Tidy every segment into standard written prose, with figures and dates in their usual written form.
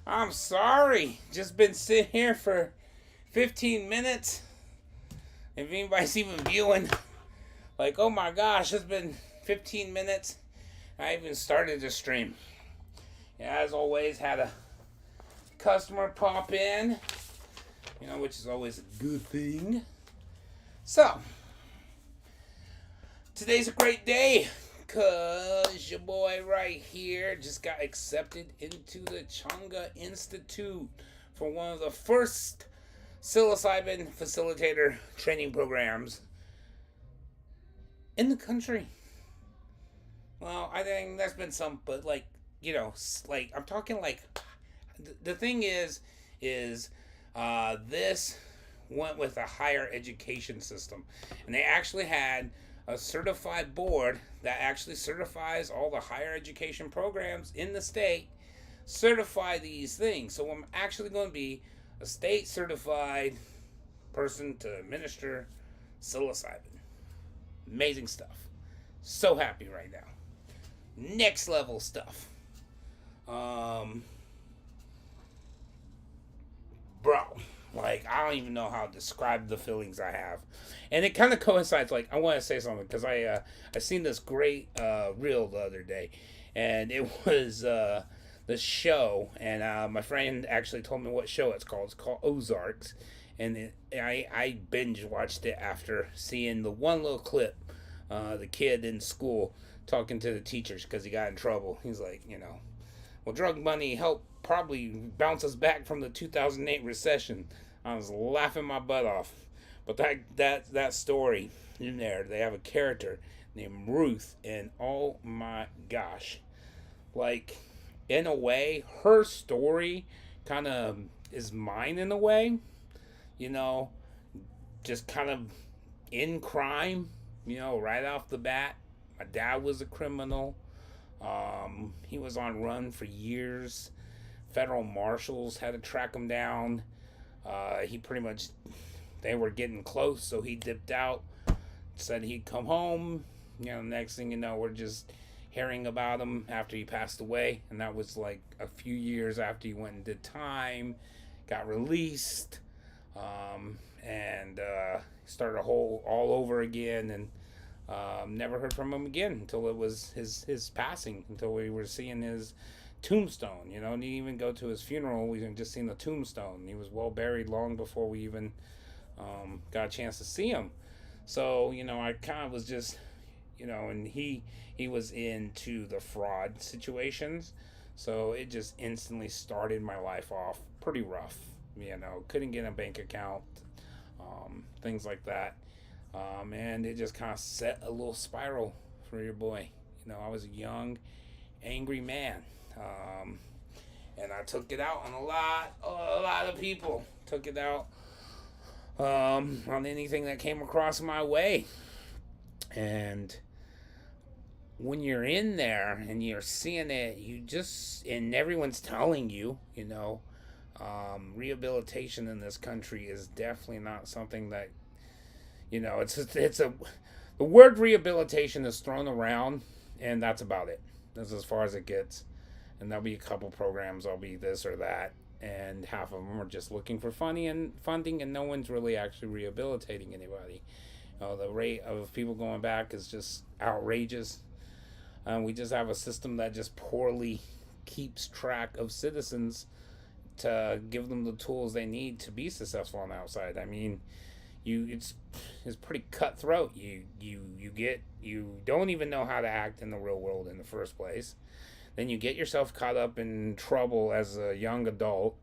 I'm sorry. Just been sitting here for 15 minutes. If anybody's even viewing, like, oh my gosh, it's been 15 minutes. I even started the stream. Yeah, as always, had a customer pop in, which is always a good thing. So, today's a great day because your boy right here just got accepted into the Changa Institute for one of the first psilocybin facilitator training programs in the country. Well, I think that's been some, but like I'm talking like the thing is this went with a higher education system, and they actually had a certified board that actually certifies all the higher education programs in the state, certify these things. So I'm actually going to be a state certified person to administer psilocybin. Amazing stuff. So happy right now. Next level stuff. Um, Bro, like I don't even know how to describe the feelings I have, and it kind of coincides. Like I want to say something because I seen this great reel the other day, and it was the show, and my friend actually told me what show it's called. It's called Ozarks, and I binge watched it after seeing the one little clip, the kid in school talking to the teachers because he got in trouble. He's like, well, drug money helped probably bounce us back from the 2008 recession. I was laughing my butt off. But that story in there, they have a character named Ruth, and oh my gosh, like in a way, her story kind of is mine in a way. You know, just kind of in crime. Right off the bat, my dad was a criminal. He was on run for years. Federal marshals had to track him down. He pretty much, they were getting close, so he dipped out, said he'd come home. Next thing you know, we're just hearing about him after he passed away. And that was like a few years after he went and did time, got released, and started a whole all over again. And never heard from him again until it was his passing, until we were seeing his tombstone. Didn't even go to his funeral. We just seen the tombstone. He was well buried long before we even got a chance to see him. So I kind of was just and he was into the fraud situations, so it just instantly started my life off pretty rough. Couldn't get a bank account, things like that. And it just kind of set a little spiral for your boy. I was a young, angry man, and I took it out on a lot of people. Took it out on anything that came across my way. And when you're in there and you're seeing it, and everyone's telling you, rehabilitation in this country is definitely not something that the word rehabilitation is thrown around, and that's about it. That's as far as it gets. And there'll be a couple programs, I'll be this or that, and half of them are just looking for funding, and no one's really actually rehabilitating anybody. The rate of people going back is just outrageous. We just have a system that just poorly keeps track of citizens to give them the tools they need to be successful on the outside. I mean, it's pretty cutthroat. You don't even know how to act in the real world in the first place. Then you get yourself caught up in trouble as a young adult.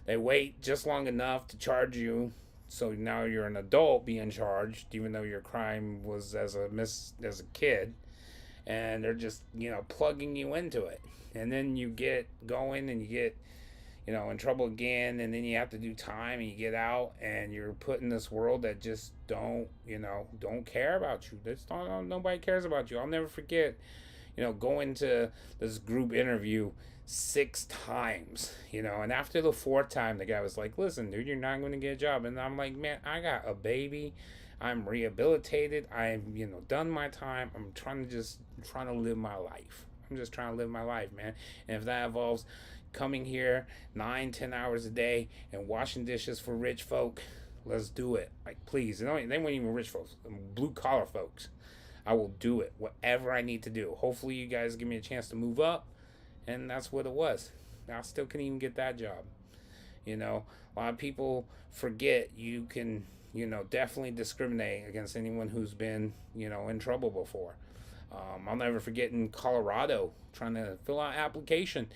They wait just long enough to charge you, so now you're an adult being charged, even though your crime was as a kid, and they're just plugging you into it. And then you get going and you get in trouble again, and then you have to do time, and you get out, and you're put in this world that just don't care about you. Nobody cares about you. I'll never forget, going to this group interview 6 times, and after the 4th time, the guy was like, listen, dude, you're not going to get a job. And I'm like, man, I got a baby. I'm rehabilitated. I'm, done my time. I'm trying to live my life. I'm just trying to live my life, man. And if that involves, coming here 9, 10 hours a day and washing dishes for rich folk. Let's do it. Like, please. They weren't even rich folks, blue collar folks. I will do it. Whatever I need to do. Hopefully, you guys give me a chance to move up. And that's what it was. I still couldn't even get that job. A lot of people forget you can, definitely discriminate against anyone who's been, in trouble before. I'll never forget in Colorado trying to fill out an application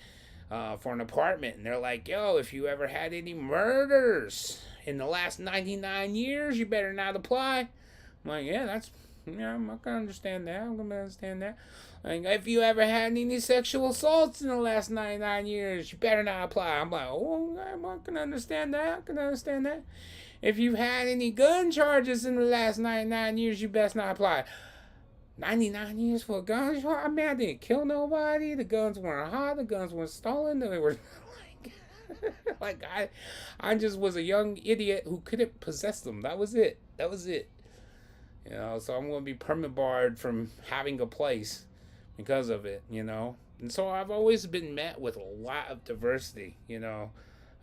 for an apartment. And they're like, yo, if you ever had any murders in the last 99 years, you better not apply. I'm like, yeah, I'm not going to understand that. I'm going to understand that. Like, if you ever had any sexual assaults in the last 99 years, you better not apply. I'm like, oh, I'm not going to understand that. I can understand that. If you've had any gun charges in the last 99 years, you best not apply. 99 years for a gun charge? I mean, I didn't kill nobody. The guns weren't hot. The guns weren't stolen. They were like I just was a young idiot who couldn't possess them. That was it. So I'm going to be permanent barred from having a place because of it, And so I've always been met with a lot of diversity,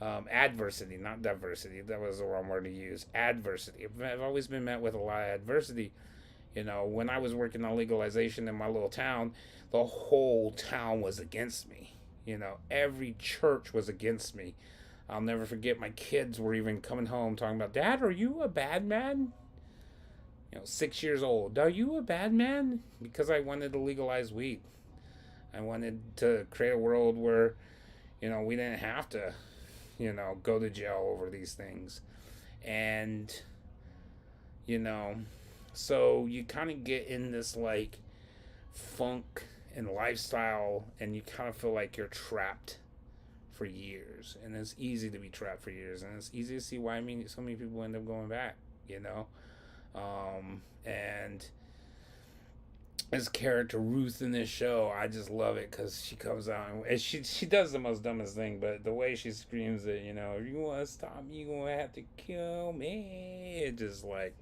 adversity, not diversity. That was the wrong word to use. Adversity. I've always been met with a lot of adversity. When I was working on legalization in my little town, the whole town was against me. Every church was against me. I'll never forget my kids were even coming home talking about, Dad, are you a bad man? 6 years old. Are you a bad man? Because I wanted to legalize weed. I wanted to create a world where, we didn't have to, go to jail over these things. And, so you kind of get in this like funk and lifestyle, and you kind of feel like you're trapped for years. And it's easy to be trapped for years. And it's easy to see why so many people end up going back, and this character Ruth in this show, I just love it because she comes out and she does the most dumbest thing, but the way she screams it, if you want to stop me, you're gonna have to kill me. It just like,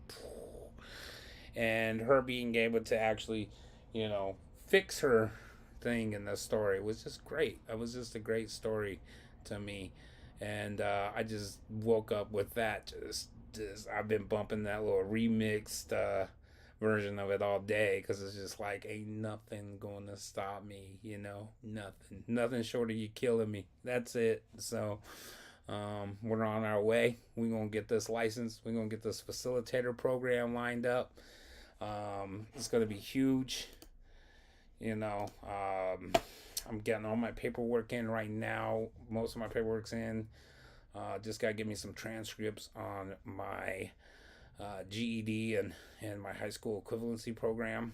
and her being able to actually, fix her thing in the story was just great. It was just a great story to me, and I just woke up with that. I've been bumping that little remixed version of it all day because it's just like, ain't nothing going to stop me, nothing short of you killing me. That's it. So we're on our way. We're gonna get this license. We're gonna get this facilitator program lined up. It's gonna be huge. I'm getting all my paperwork in right now. Most of my paperwork's in. Just gotta give me some transcripts on my GED and my high school equivalency program.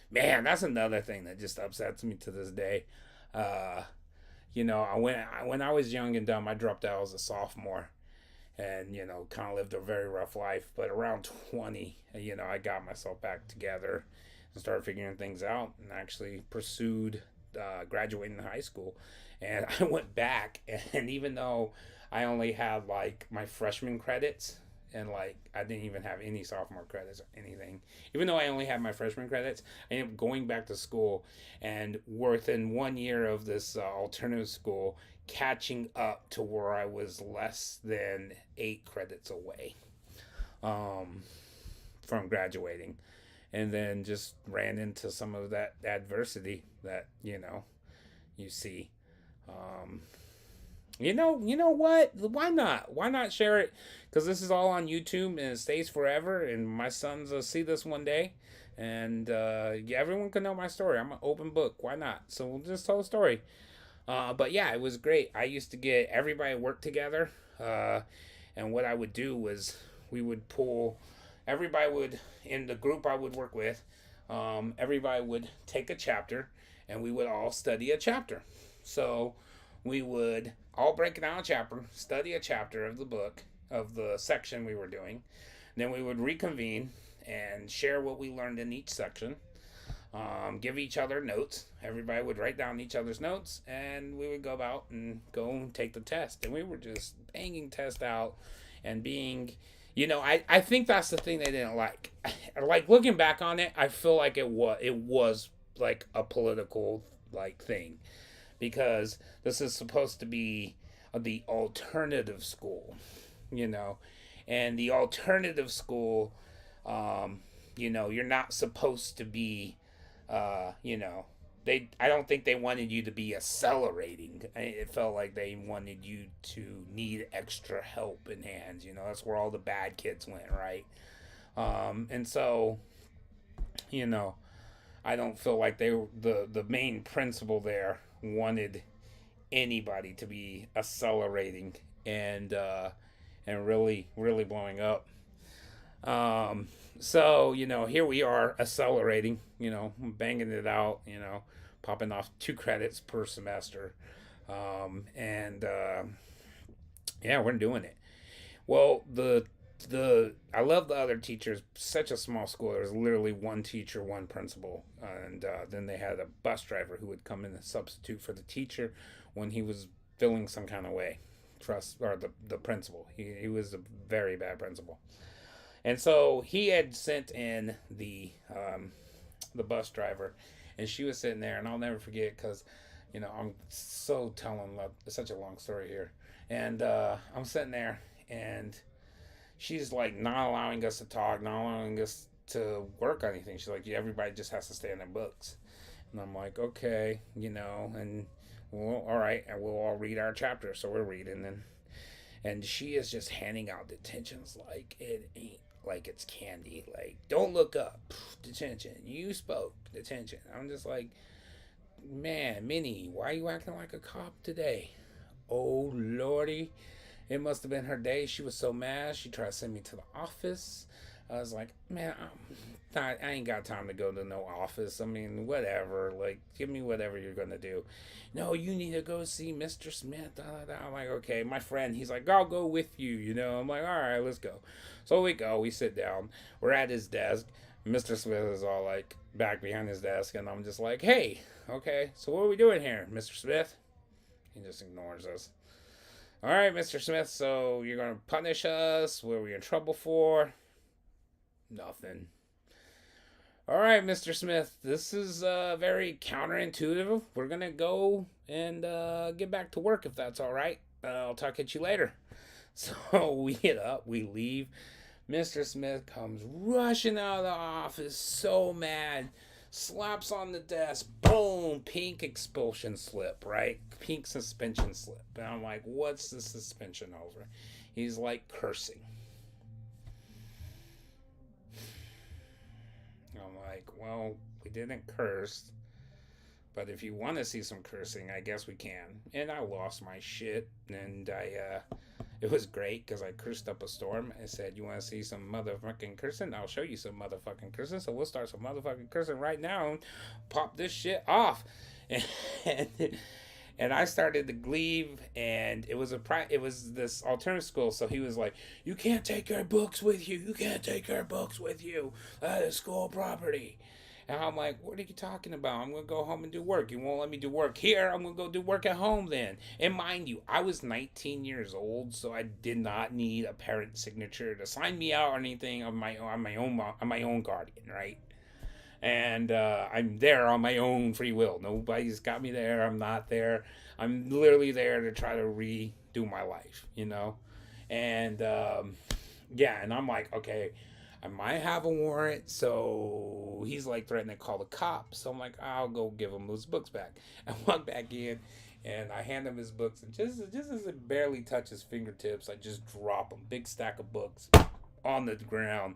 Man, that's another thing that just upsets me to this day. When I was young and dumb, I dropped out as a sophomore, and kind of lived a very rough life. But around 20, I got myself back together and started figuring things out, and actually pursued graduating high school. And I went back, and even though I only had like my freshman credits, and like I didn't even have any sophomore credits or anything. Even though I only had my freshman credits, I ended up going back to school, and within 1 year of this alternative school, catching up to where I was less than 8 credits away from graduating, and then just ran into some of that adversity that you see. You know what? Why not? Why not share it? Because this is all on YouTube and it stays forever. And my sons will see this one day, and everyone can know my story. I'm an open book. Why not? So we'll just tell a story. But yeah, it was great. I used to get everybody work together, and what I would do was we would pull. Everybody would, in the group I would work with, everybody would take a chapter, and we would all study a chapter. So we would all break down a chapter, study a chapter of the book, of the section we were doing. Then we would reconvene and share what we learned in each section, give each other notes. Everybody would write down each other's notes, and we would go out and go and take the test. And we were just banging tests out and being, I think that's the thing they didn't like. Like, looking back on it, I feel like it was like a political like thing. because this is supposed to be the alternative school, you know, and the alternative school, um, you're not supposed to be, you know, I don't think they wanted you to be accelerating. It felt like they wanted you to need extra help in hands. That's where all the bad kids went, right? And so, you know, I don't feel like the main principal there wanted anybody to be accelerating and really blowing up. So here we are accelerating, banging it out, popping off 2 credits per semester, and yeah, we're doing it. Well, the I love the other teachers. Such a small school. There was literally one teacher, one principal, and then they had a bus driver who would come in and substitute for the teacher when he was feeling some kind of way. Trust or the principal. He was a very bad principal, and so he had sent in the bus driver, and she was sitting there, and I'll never forget because I'm so telling such a long story here, and I'm sitting there and she's like not allowing us to talk, not allowing us to work on anything. She's like, yeah, everybody just has to stay in their books. And I'm like, okay, and well, all right, and we'll all read our chapter. So we're reading, and she is just handing out detentions like it ain't like it's candy. Like, don't look up, detention. You spoke, detention. I'm just like, man, Minnie, why are you acting like a cop today? Oh lordy. It must have been her day. She was so mad. She tried to send me to the office. I was like, man, I ain't got time to go to no office. I mean, whatever. Like, give me whatever you're going to do. No, you need to go see Mr. Smith. Da, da, da. I'm like, okay. My friend, he's like, I'll go with you. I'm like, all right, let's go. So we go. We sit down. We're at his desk. Mr. Smith is all like back behind his desk. And I'm just like, hey, okay, so what are we doing here, Mr. Smith? He just ignores us. All right, Mr. Smith, so you're going to punish us? What are we in trouble for? Nothing. All right, Mr. Smith, this is very counterintuitive. We're going to go and get back to work if that's all right. I'll talk at you later. So we get up, we leave. Mr. Smith comes rushing out of the office, so mad. Slaps on the desk, boom, pink expulsion slip, right? Pink suspension slip. And I'm like, what's the suspension over? He's like cursing. I'm like, well, we didn't curse, but if you want to see some cursing, I guess we can. And I lost my shit, and it was great because I cursed up a storm. I said, you want to see some motherfucking cursing? I'll show you some motherfucking cursing. So we'll start some motherfucking cursing right now and pop this shit off. And I started to leave, and it was this alternative school. So he was like, you can't take your books with you. You can't take your books with you. That is school property. And I'm like, what are you talking about? I'm going to go home and do work. You won't let me do work here. I'm going to go do work at home then. And mind you, I was 19 years old, so I did not need a parent signature to sign me out or anything on my own guardian, right? And I'm there on my own free will. Nobody's got me there. I'm not there. I'm literally there to try to redo my life, And yeah, and I'm like, okay, I might have a warrant. So he's like threatening to call the cops. So I'm like, I'll go give him those books back. I walk back in and I hand him his books, and just as it barely touches fingertips, I just drop them. Big stack of books on the ground.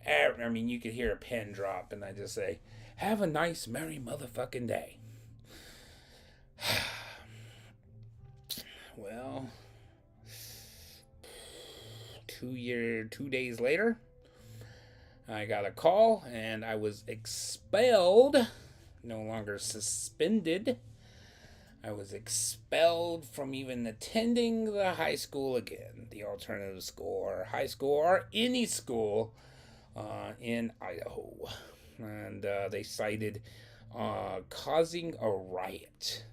I mean, you could hear a pen drop, and I just say, have a nice, merry motherfucking day. Well, 2 days later, I got a call, and I was expelled, no longer suspended. I was expelled from even attending the high school again, the alternative school or high school or any school in Idaho. And they cited causing a riot.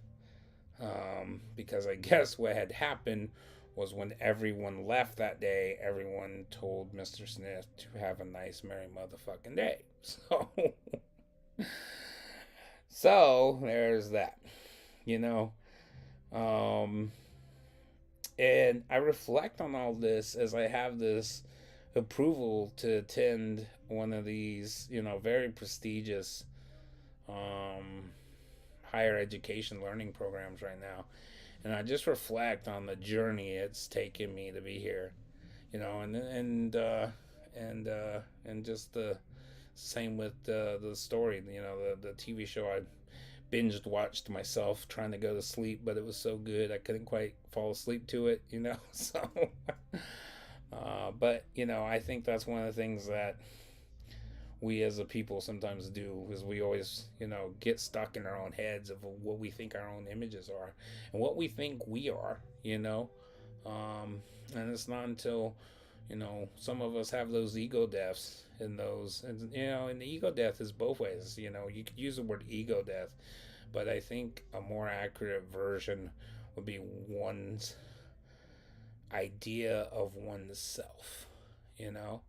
Because I guess what had happened was when everyone left that day, everyone told Mr. Smith to have a nice, merry motherfucking day. So there's that. Um, and I reflect on all this as I have this approval to attend one of these, very prestigious um, higher education learning programs right now. And I just reflect on the journey it's taken me to be here, and just the same with the story, the TV show I binged watched myself trying to go to sleep, but it was so good I couldn't quite fall asleep to it. So, but I think that's one of the things that we as a people sometimes do is we always get stuck in our own heads of what we think our own images are and what we think we are. And it's not until some of us have those ego deaths and the ego death is both ways. You could use the word ego death, but I think a more accurate version would be one's idea of oneself, you know?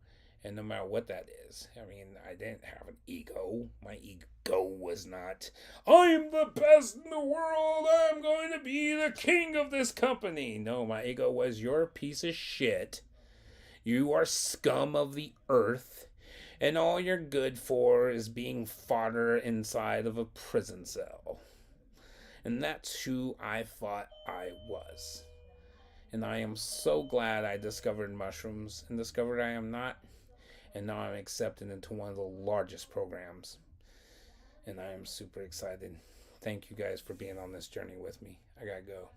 And no matter what that is, I mean, I didn't have an ego. My ego was not, I'm the best in the world. I'm going to be the king of this company. No, my ego was, you're a piece of shit. You are scum of the earth. And all you're good for is being fodder inside of a prison cell. And that's who I thought I was. And I am so glad I discovered mushrooms and discovered I am not. And now I'm accepted into one of the largest programs. And I am super excited. Thank you guys for being on this journey with me. I gotta go.